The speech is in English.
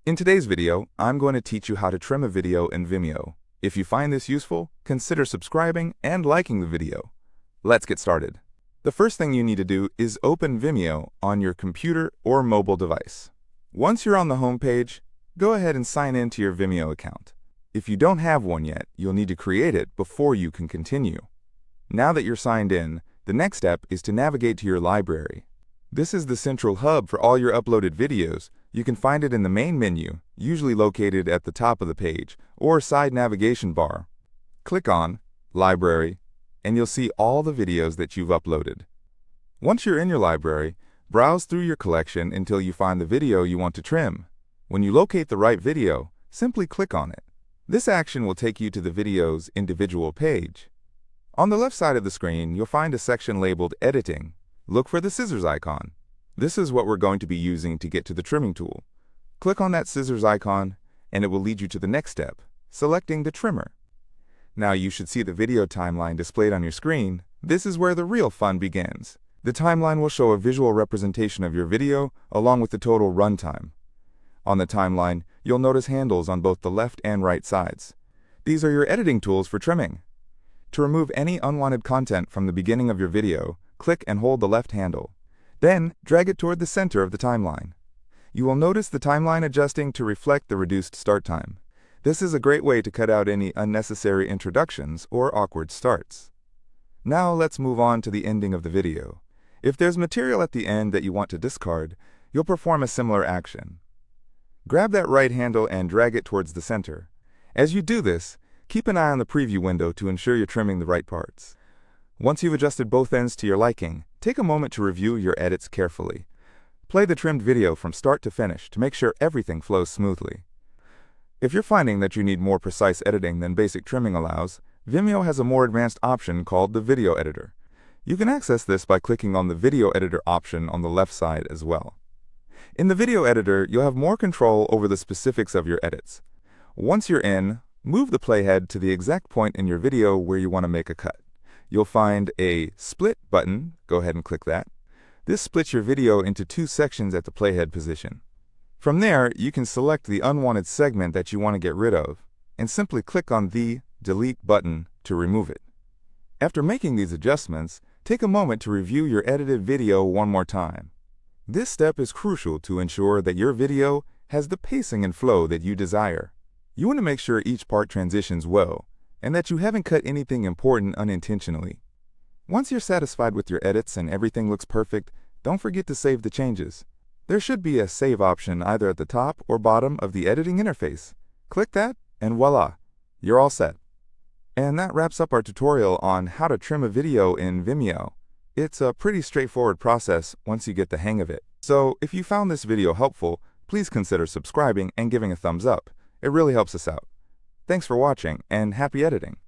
In today's video, I'm going to teach you how to trim a video in Vimeo. If you find this useful, consider subscribing and liking the video. Let's get started. The first thing you need to do is open Vimeo on your computer or mobile device. Once you're on the home page, go ahead and sign in to your Vimeo account. If you don't have one yet, you'll need to create it before you can continue. Now that you're signed in, the next step is to navigate to your library. This is the central hub for all your uploaded videos. You can find it in the main menu, usually located at the top of the page, or side navigation bar. Click on Library, and you'll see all the videos that you've uploaded. Once you're in your library, browse through your collection until you find the video you want to trim. When you locate the right video, simply click on it. This action will take you to the video's individual page. On the left side of the screen, you'll find a section labeled Editing. Look for the scissors icon. This is what we're going to be using to get to the trimming tool. Click on that scissors icon, and it will lead you to the next step, selecting the trimmer. Now you should see the video timeline displayed on your screen. This is where the real fun begins. The timeline will show a visual representation of your video, along with the total runtime. On the timeline, you'll notice handles on both the left and right sides. These are your editing tools for trimming. To remove any unwanted content from the beginning of your video, click and hold the left handle. Then, drag it toward the center of the timeline. You will notice the timeline adjusting to reflect the reduced start time. This is a great way to cut out any unnecessary introductions or awkward starts. Now let's move on to the ending of the video. If there's material at the end that you want to discard, you'll perform a similar action. Grab that right handle and drag it towards the center. As you do this, keep an eye on the preview window to ensure you're trimming the right parts. Once you've adjusted both ends to your liking, take a moment to review your edits carefully. Play the trimmed video from start to finish to make sure everything flows smoothly. If you're finding that you need more precise editing than basic trimming allows, Vimeo has a more advanced option called the Video Editor. You can access this by clicking on the Video Editor option on the left side as well. In the Video Editor, you'll have more control over the specifics of your edits. Once you're in, move the playhead to the exact point in your video where you want to make a cut. You'll find a Split button. Go ahead and click that. This splits your video into two sections at the playhead position. From there, you can select the unwanted segment that you want to get rid of, and simply click on the Delete button to remove it. After making these adjustments, take a moment to review your edited video one more time. This step is crucial to ensure that your video has the pacing and flow that you desire. You want to make sure each part transitions well, and that you haven't cut anything important unintentionally. Once you're satisfied with your edits and everything looks perfect, don't forget to save the changes. There should be a save option either at the top or bottom of the editing interface. Click that, and voila, you're all set. And that wraps up our tutorial on how to trim a video in Vimeo. It's a pretty straightforward process once you get the hang of it. So if you found this video helpful, please consider subscribing and giving a thumbs up. It really helps us out. Thanks for watching, and happy editing!